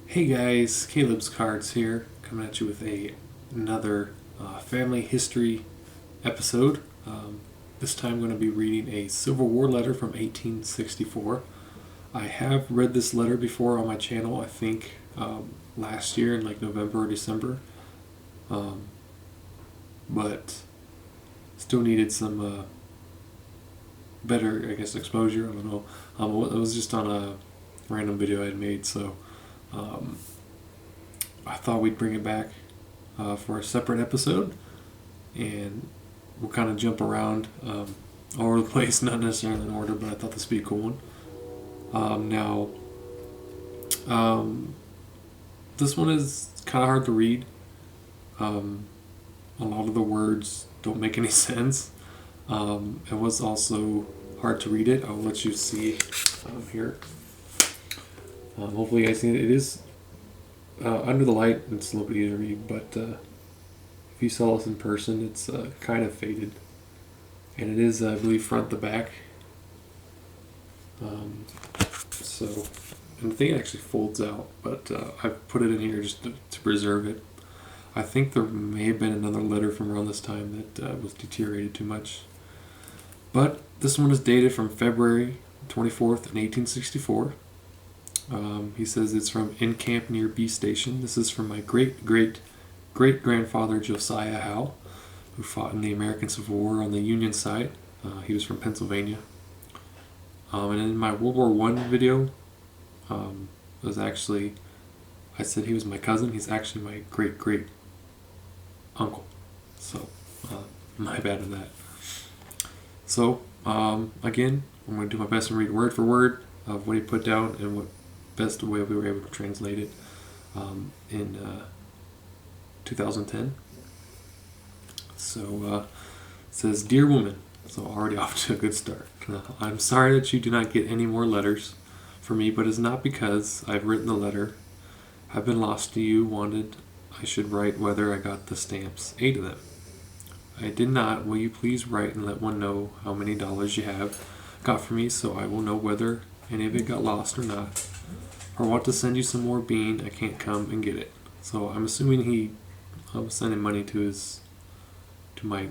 Hey guys, Caleb's Cards here, coming at you with another family history episode. This time I'm going to be reading a Civil War letter from 1864. I have read this letter before on my channel, I think last year in like November or December, but still needed some better, I guess, exposure. I don't know. It was just on a random video I had made, so I thought we'd bring it back for a separate episode, and we'll kind of jump around all over the place, not necessarily in order, but I thought this would be a cool one. This one is kind of hard to read. A lot of the words don't make any sense. It was also hard to read it. I'll let you see here. Hopefully you guys see it. It is under the light, it's a little bit easier to read, but if you saw this in person, it's kind of faded. And it is, I believe, front to back. And I think it actually folds out, but I put it in here just to preserve it. I think there may have been another letter from around this time that was deteriorated too much. But this one is dated from February 24th in 1864. He says it's from in camp near B Station. This is from my great-great-great-grandfather Josiah Howe, who fought in the American Civil War on the Union side. He was from Pennsylvania. And in my World War I video, it was actually, I said he was my cousin. He's actually my great-great-uncle. So, my bad on that. So, again, I'm going to do my best to read word for word of what he put down and what best way we were able to translate it in 2010. So, it says, Dear woman, so already off to a good start. I'm sorry that you do not get any more letters for me, but it's not because I've written the letter. I've been lost to you, wanted I should write whether I got the stamps, 8 of them. I did not. Will you please write and let one know how many dollars you have got for me, so I will know whether any of it got lost or not. Or want to send you some more bean, I can't come and get it. So I'm assuming he was sending money to my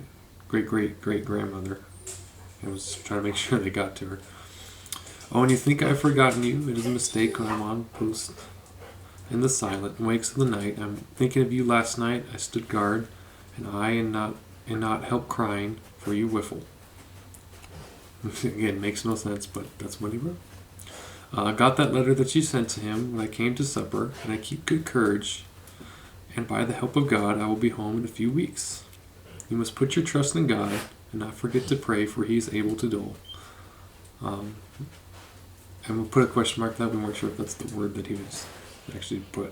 great-great-great-grandmother. I was trying to make sure they got to her. Oh, and you think I've forgotten you. It is a mistake when I'm on post in the silent wakes of the night. I'm thinking of you last night. I stood guard, and not help crying for you whiffle. Again, makes no sense, but that's what he wrote. I got that letter that you sent to him when I came to supper, and I keep good courage, and by the help of God I will be home in a few weeks. You must put your trust in God, and not forget to pray, for he is able to dole. And we'll put a question mark that we weren't sure if that's the word that he was actually put.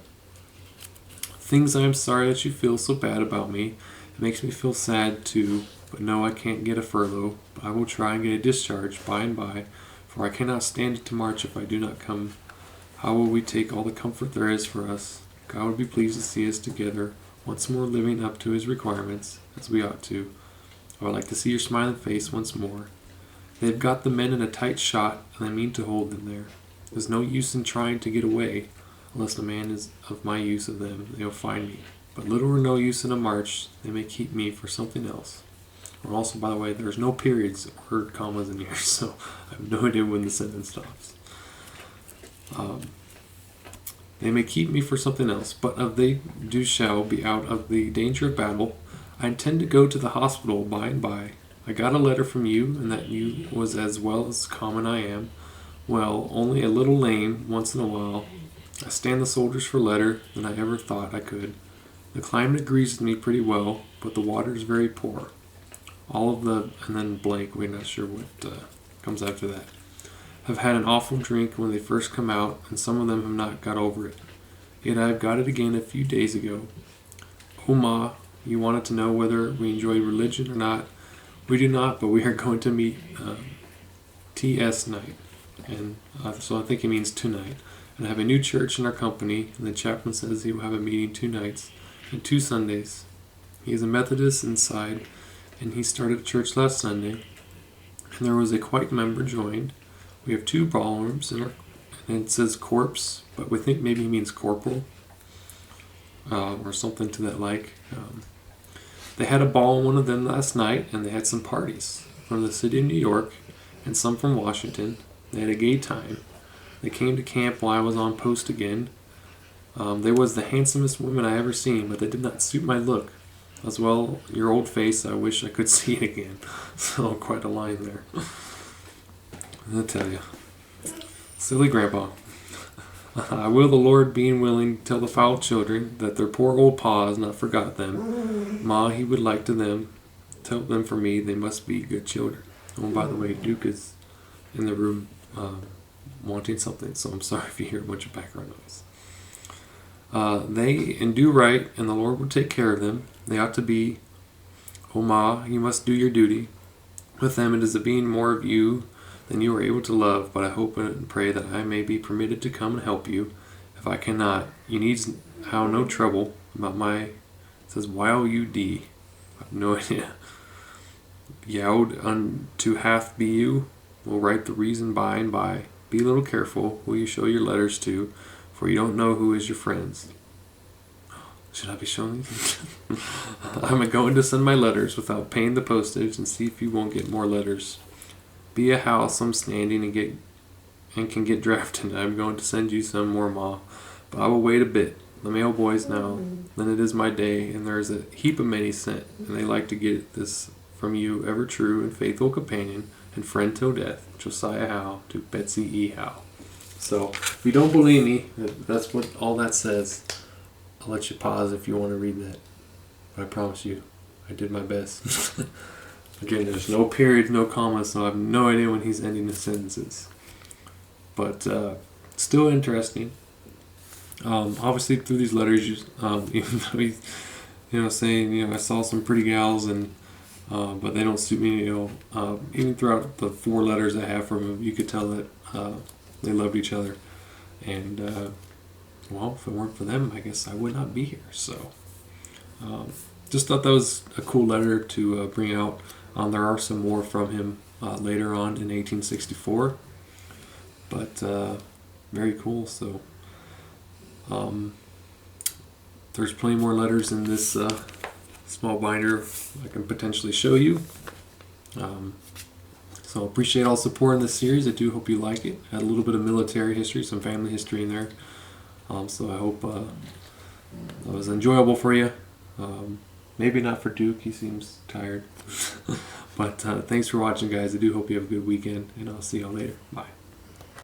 Things I am sorry that you feel so bad about me. It makes me feel sad too, but no, I can't get a furlough. But I will try and get a discharge by and by, for I cannot stand it to march if I do not come. How will we take all the comfort there is for us? God would be pleased to see us together, once more living up to his requirements, as we ought to. I would like to see your smiling face once more. They've got the men in a tight shot, and I mean to hold them there. There's no use in trying to get away, unless the man is of my use of them, they'll find me. But little or no use in a march, they may keep me for something else. Or also, by the way, there's no periods or commas in here, so I have no idea when the sentence stops. They may keep me for something else, but if they do shall be out of the danger of battle, I intend to go to the hospital by and by. I got a letter from you, and that you was as well as common I am. Well, only a little lame once in a while. I stand the soldiers for letter than I ever thought I could. The climate agrees with me pretty well, but the water is very poor. All of the, and then blank, we're not sure what comes after that, have had an awful drink when they first come out, and some of them have not got over it. Yet I have got it again a few days ago. Oh, Ma, you wanted to know whether we enjoy religion or not. We do not, but we are going to meet TS night. And so I think he means tonight. And have a new church in our company, and the chaplain says he will have a meeting 2 nights and 2 Sundays. He is a Methodist inside, and he started a church last Sunday, and there was a quite member joined. We have 2 ballrooms in and it says corpse, but we think maybe he means corporal, or something to that like. They had a ball in one of them last night, and they had some parties from the city of New York and some from Washington. They had a gay time. They came to camp while I was on post again. They was the handsomest women I ever seen, but they did not suit my look. As well, your old face, I wish I could see it again. So, quite a line there. I'll tell you. Silly grandpa. I will the Lord, being willing, tell the foul children that their poor old pa has not forgot them. Ma, he would like to them. Tell them for me they must be good children. Oh, by the way, Duke is in the room wanting something, so I'm sorry if you hear a bunch of background noise. They and do right, and the Lord will take care of them. They ought to be. Oh, Ma, you must do your duty. With them it is a being more of you than you are able to love, but I hope and pray that I may be permitted to come and help you. If I cannot, you needs how no trouble about my, it says Y-O-U-D, I have no idea. Yowd unto hath be you, will write the reason by and by. Be a little careful who you show your letters to, for you don't know who is your friends. Should I be showing these? I'm going to send my letters without paying the postage and see if you won't get more letters. Be a house I'm standing and can get drafted. I'm going to send you some more, Ma, but I will wait a bit. The mail boys now. Then it is my day, and there is a heap of many sent, and they like to get this from you, ever true and faithful companion and friend till death, Josiah Howe to Betsy E. Howe. So, if you don't believe me, that's what all that says. I'll let you pause if you want to read that. But I promise you, I did my best. Again, there's no periods, no commas, so I have no idea when he's ending the sentences. But still interesting. Obviously, through these letters, even though he's, saying, I saw some pretty gals, and but they don't suit me. Even throughout the 4 letters I have from him, you could tell that they loved each other. And if it weren't for them, I guess I would not be here. So, just thought that was a cool letter to bring out. There are some more from him later on in 1864, but very cool. So there's plenty more letters in this small binder I can potentially show you. So appreciate all support in this series. I do hope you like it. Had a little bit of military history, some family history in there. So I hope that was enjoyable for you. Maybe not for Duke, he seems tired. But thanks for watching, guys. I do hope you have a good weekend, and I'll see y'all later. Bye.